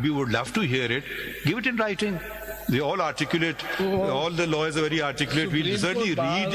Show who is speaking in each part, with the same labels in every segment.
Speaker 1: we would love to hear it. Give it in writing. They all articulate. All the lawyers are very articulate. We'll certainly read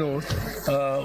Speaker 2: note,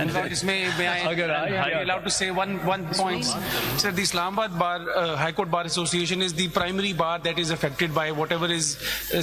Speaker 3: And may I allowed to say one point? Sir, the Islamabad Bar High Court Bar Association is the primary bar that is affected by whatever is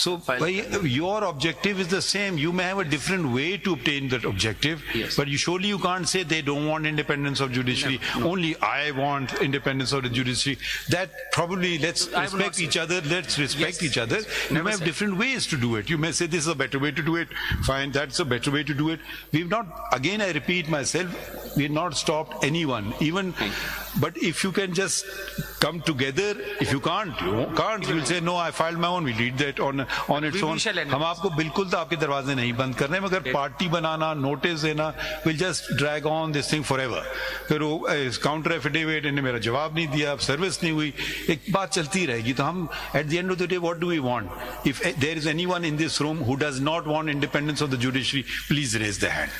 Speaker 1: So, your objective is the same. You may have a different way to obtain that objective, yes. But surely you can't say they don't want independence of judiciary. No. Only I want independence of the judiciary. That probably, let's respect each other. Let's respect each other. You may have different ways to do it. You may say this is a better way to do it. Fine, that's a better way to do it. We've not, again I repeat myself, we've not stopped anyone. Even, but if you can just come together, if you can't, you will say no, I filed my own. We lead that on its own. ہم آپ کو بالکل تو آپ کے دروازے نہیں بند کر رہے ہیں, مگر پارٹی بنانا, نوٹس دینا, will just drag on this thing for ever. پھر وہ کاؤنٹر ایفیڈیوٹ انہیں میرا جواب نہیں دیا, سروس نہیں ہوئی, ایک بات چلتی رہے گی. تو ہم at the end of the day what do we want? If there is anyone in this room who does not want independence of the judiciary, please raise the hand.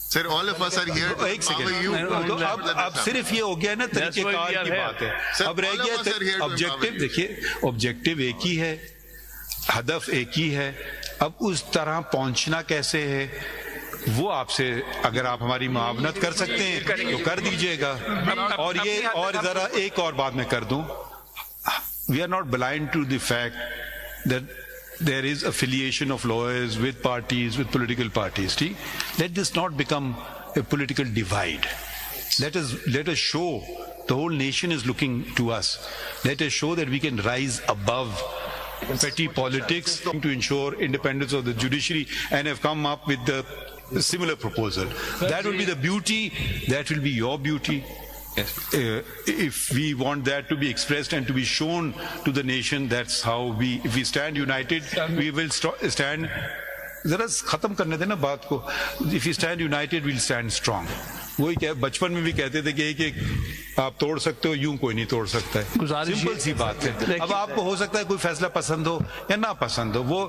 Speaker 4: Sir, all of us are here to empower you.
Speaker 1: اب صرف یہ ہو گیا نا طریقہ کار کی بات ہے. اب رہ گیا آبجیکٹو. دیکھیے آبجیکٹو ایک ہی ہے, ہدف ایک ہی ہے. اب اس طرح پہنچنا کیسے ہے وہ آپ سے, اگر آپ ہماری معاونت کر سکتے ہیں تو کر دیجئے گا. اور یہ اور ذرا ایک اور بات میں کر دوں, we are not blind to the fact that there is affiliation of lawyers with parties, with political parties. Let this not become a political divide. Let us show the whole nation is looking to us. Let us show that we can rise above petty politics to ensure independence of the judiciary, and have come up with the similar proposal. That will be the beauty. That will be your beauty. If we want that to be expressed and to be shown to the nation, that's how if we stand united, we will stand. ذرا ختم کرنے دیں نا بات کو. If we stand united, we'll stand strong. وہی کیا بچپن میں بھی کہتے تھے کہ ایک آپ توڑ سکتے ہو, یوں کوئی نہیں توڑ سکتا ہے. سمپل سی بات ہے. اب آپ کو ہو سکتا ہے کوئی فیصلہ پسند ہو یا نہ پسند ہو, وہ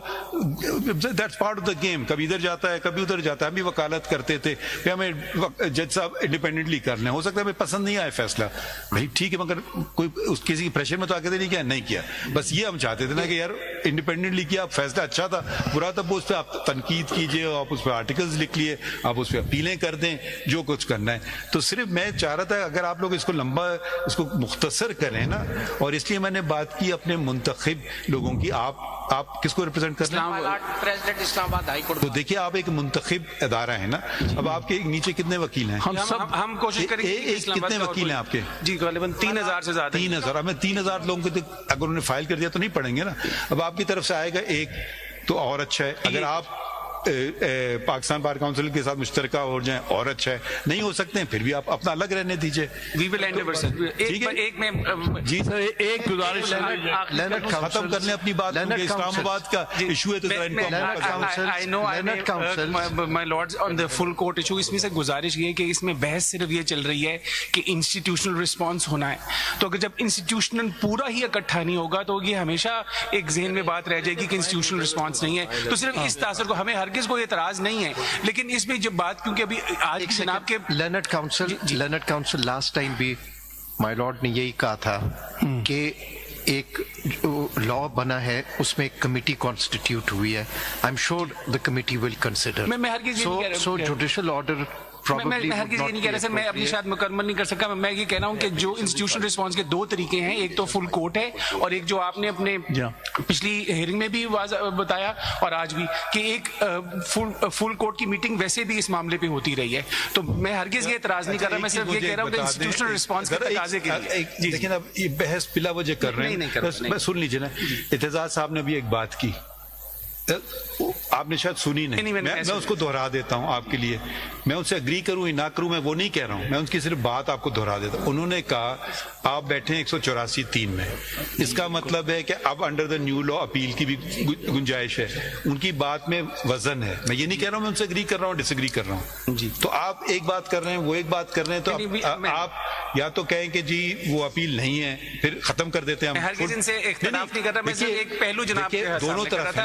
Speaker 1: that's part of the game. کبھی ادھر جاتا ہے کبھی ادھر جاتا ہے. ہم بھی وکالت کرتے تھے کہ ہمیں جج صاحب انڈیپینڈنٹلی کر لیں, ہو سکتا ہے ہمیں پسند نہیں آئے فیصلہ, بھائی ٹھیک ہے, مگر کوئی کسی کی پریشر میں تو آ کے نہیں کیا. بس یہ ہم چاہتے تھے نا کہ یار انڈیپینڈنٹلی کیا, فیصلہ اچھا تھا, برا تھا, وہ اس پہ آپ تنقید کیجیے, آپ اس پہ آرٹیکلز لکھ لیے, آپ اس پہ اپیلیں کر دیں, جو کچھ کرنا ہے. تو صرف میں چاہ رہا تھا اگر آپ لوگ اس کو لمبا, اس کو مختصر کریں نا, اور اس لیے میں نے بات کی اپنے منتخب لوگوں کی. آپ کس کو ریپرزینٹ کر رہے ہیں؟
Speaker 3: پریزیڈنٹ اسلام آباد ہائی کورٹ.
Speaker 1: تو دیکھیے آپ ایک منتخب ادارہ ہے نا. اب آپ کے نیچے کتنے وکیل ہیں؟
Speaker 3: ہم کوشش کریں گے.
Speaker 1: کتنے وکیل ہیں آپ کے؟
Speaker 3: جی غالباً 3000 سے زیادہ.
Speaker 1: 3000. ہمیں 3000 لوگوں کو اگر انہوں نے فائل کر دیا تو نہیں پڑھیں گے نا. اب آپ کی طرف سے آئے گا ایک تو اور اچھا ہے. اگر آپ پاکستان بار کاؤنسل کے ساتھ مشترکہ ہو جائیں اور اچھا ہے, نہیں ہو سکتے ہیں پھر بھی آپ اپنا الگ رہنے دیجیے.
Speaker 3: وی ول اینڈ ایک میں
Speaker 1: جی سر ایک گزارش ختم کر لیں اپنی بات. اسلام آباد کا ایشو ہے تو
Speaker 3: مائی لارڈز آن دا فل کورٹ ایشو. اس میں سے گزارش یہ ہے کہ اس میں بحث صرف یہ چل رہی ہے کہ انسٹیٹیوشنل رسپانس ہونا ہے. تو اگر جب انسٹیٹیوشنل پورا ہی اکٹھا نہیں ہوگا تو یہ ہمیشہ ایک ذہن میں بات رہ جائے گی کہ انسٹیٹیوشنل رسپانس نہیں ہے. تو صرف اس تاثر کو ہمیں ہرگز کوئی اعتراض نہیں ہے, لیکن اس میں جب بات, کیونکہ ابھی آج جناب کے
Speaker 5: لرنڈ کاؤنسل لاسٹ ٹائم بھی مائی لارڈ نے یہی کہا تھا کہ ایک لا بنا ہے اس میں ایک کمیٹی کانسٹیٹیوٹ ہوئی ہے. I am sure the committee will consider.
Speaker 3: میں ہرگز
Speaker 5: سو جوڈیشل آرڈر probably
Speaker 3: ہر کسی یہ نہیں کہہ رہا سر, میں اپنی شاید مکمل نہیں کر سکا. میں یہ کہہ رہا ہوں کہ جو انسٹیٹیوشنل رسپانس کے دو طریقے ہیں, ایک تو فل کوٹ ہے اور ایک جو آپ نے اپنے پچھلی ہیئرنگ میں بھی بتایا اور آج بھی کہ ایک فل کوٹ کی میٹنگ ویسے بھی اس معاملے پہ ہوتی رہی ہے. تو میں ہرگز یہ اعتراض نہیں کر رہا, میں صرف یہ کہہ رہا ہوں کہ انسٹیٹیوشنل رسپانس کے تقاضے کے لیے.
Speaker 1: لیکن اب یہ بحث بلا وجہ کر رہے ہیں, سن لیجیے نا. اعتزاز صاحب نے بھی ایک بات کی, آپ نے شاید سنی نہیں, میں اس کو دہرا دیتا ہوں آپ کے لیے. میں ان سے اگری کروں یا نہ کروں میں وہ نہیں کہہ رہا ہوں, میں ان کی صرف بات آپ کو دہرا دیتا ہوں. انہوں نے کہا آپ بیٹھے ہیں 184(3) میں, اس کا مطلب ہے کہ اب under the new law appeal کی بھی گنجائش ہے. ان کی بات میں وزن ہے. میں یہ نہیں کہہ رہا ہوں میں ان سے اگری کر رہا ہوں, ڈس ایگری کر رہا ہوں. تو آپ ایک بات کر رہے ہیں, وہ ایک بات کر رہے ہیں, تو آپ یا تو کہیں کہ جی وہ اپیل نہیں ہے, پھر ختم کر دیتے ہیں.
Speaker 3: میں ہر کسی سے اختلاف نہیں کر رہا, میں صرف ایک پہلو جناب کے
Speaker 1: دونوں طرف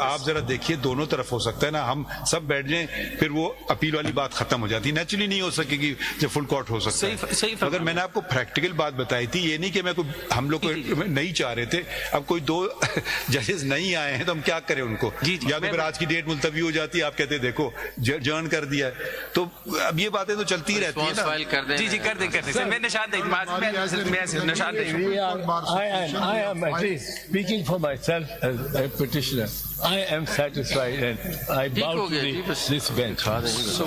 Speaker 1: آپ ذرا دیکھیے, دونوں طرف ہو سکتا ہے نا. ہم سب بیٹھ جائیں پھر وہ اپیل والی بات ختم ہو جاتی ہے. نیچرلی نہیں ہو سکے گی جب فل کورٹ ہو سکتا ہے. اگر میں نے آپ کو پریکٹیکل بات بتائی تھی, یہ نہیں کہ میں ہم لوگ نہیں چاہ رہے تھے. اب کوئی 2 ججز نہیں آئے ہیں تو ہم کیا کریں ان کو, یا تو پھر آج کی ڈیٹ ملتوی ہو جاتی ہے, آپ کہتے ہیں دیکھو جرن کر دیا ہے. تو اب یہ باتیں تو چلتی رہتی ہیں نا.
Speaker 3: جی کر دیں. میں نشاد
Speaker 2: speaking for myself as a petitioner, I am satisfied and I bow to this bench.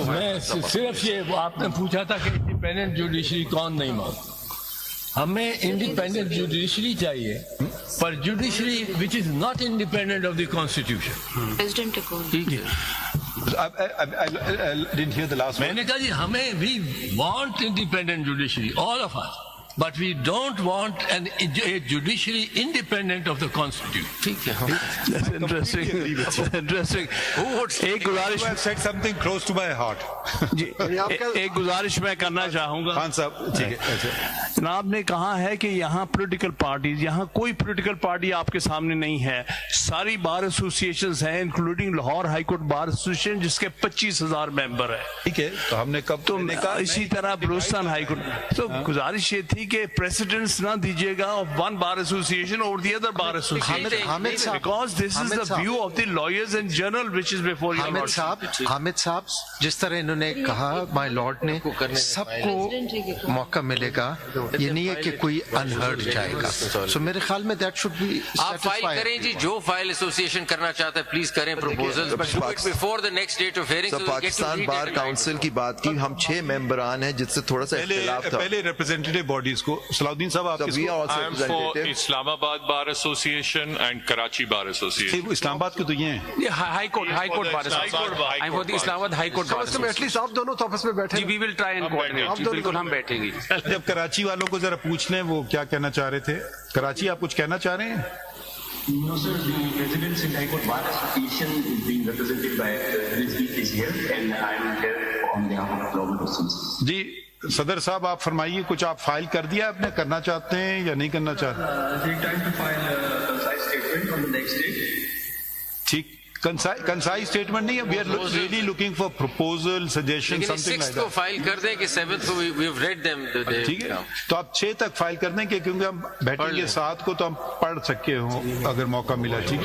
Speaker 2: میں صرف یہ آپ نے پوچھا تھا کہ انڈیپینڈنٹ جوڈیشری کون نہیں مانتا. ہمیں انڈیپینڈنٹ جوڈیشری چاہیے, پر judiciary which is not independent of the constitution.
Speaker 1: I didn't hear the last one.
Speaker 2: میں نے کہا جی ہمیں we want independent judiciary, all of us. But we don't want a judiciary independent of the Constitution.
Speaker 5: ٹھیک ہے,
Speaker 2: That's interesting. Interesting.
Speaker 1: ایک گزارش, said something close to my heart.
Speaker 6: جی ایک گزارش میں کرنا چاہوں گا.
Speaker 1: خان صاحب ٹھیک ہے.
Speaker 6: جناب نے کہا ہے کہ یہاں پولیٹیکل پارٹیز, یہاں کوئی پولیٹیکل پارٹی آپ کے سامنے نہیں ہے. ساری بار ایسوسیشنز ہیں including Lahore high court bar association جس کے 25,000 ممبر ہیں.
Speaker 1: ٹھیک ہے, تو ہم نے کب
Speaker 6: تو اسی طرح بلوچستان ہائی کورٹ. تو گزارش یہ تھی کہ پریسیڈنٹس نہ دیجیے گا آف ون بار ایسوسیشن اور the other bar association, because this is the view of the lawyers in general which is before you.
Speaker 5: Hamid صاحب جس طرح انہوں نے کہا مائی لارڈ نے, سب کو موقع ملے گا, یہ نہیں ہے کہ کوئی انہرڈ جائے گا. سو میرے خیال میں دیٹ شوڈ بی.
Speaker 7: آپ فائل کریں جی, جو فائل ایسوسیشن کرنا چاہتا ہے پلیز کریں proposal, but do it before the next date of hearing.
Speaker 8: Pakistan bar council کی بات کی, ہم 6 ممبران ہیں جس سے تھوڑا سا اختلاف تھا.
Speaker 1: پہلے ریپرزینٹیٹو باڈیز کو صلاح الدین صاحب آپ
Speaker 9: Islamabad bar association and Karachi bar association.
Speaker 1: Islamabad کے تو یہ ہیں
Speaker 3: high court bar association, Islamabad high court bar at least آپ دونوں آپس میں بیٹھے. We will try and coordinate. بالکل ہم بیٹھیں گے.
Speaker 1: جب کراچی والوں کو ذرا پوچھ لیں وہ کیا کہنا چاہ رہے تھے. کراچی آپ کچھ کہنا چاہ رہے ہیں؟
Speaker 10: No, sir. The president's in High Court Bar Association is being represented by Rizvi is here, and I'm here on behalf of global persons.
Speaker 1: جی صدر صاحب آپ فرمائیے, کچھ آپ فائل کر دیا آپ نے, کرنا چاہتے ہیں یا نہیں کرنا چاہتے؟
Speaker 10: We're trying to file a concise statement on the next day.
Speaker 1: ٹھیک, concise statement نہیں ہے. We are really looking for proposal, suggestion, something like that.
Speaker 7: 6 کو فائل کر دیں کہ 7 کو we have read them.
Speaker 1: ٹھیک ہے, تو آپ 6 تک فائل کر دیں کہ کیونکہ ہم بیٹھیں گے 7 کو تو ہم پڑھ سکے ہوں اگر موقع ملا. ٹھیک ہے.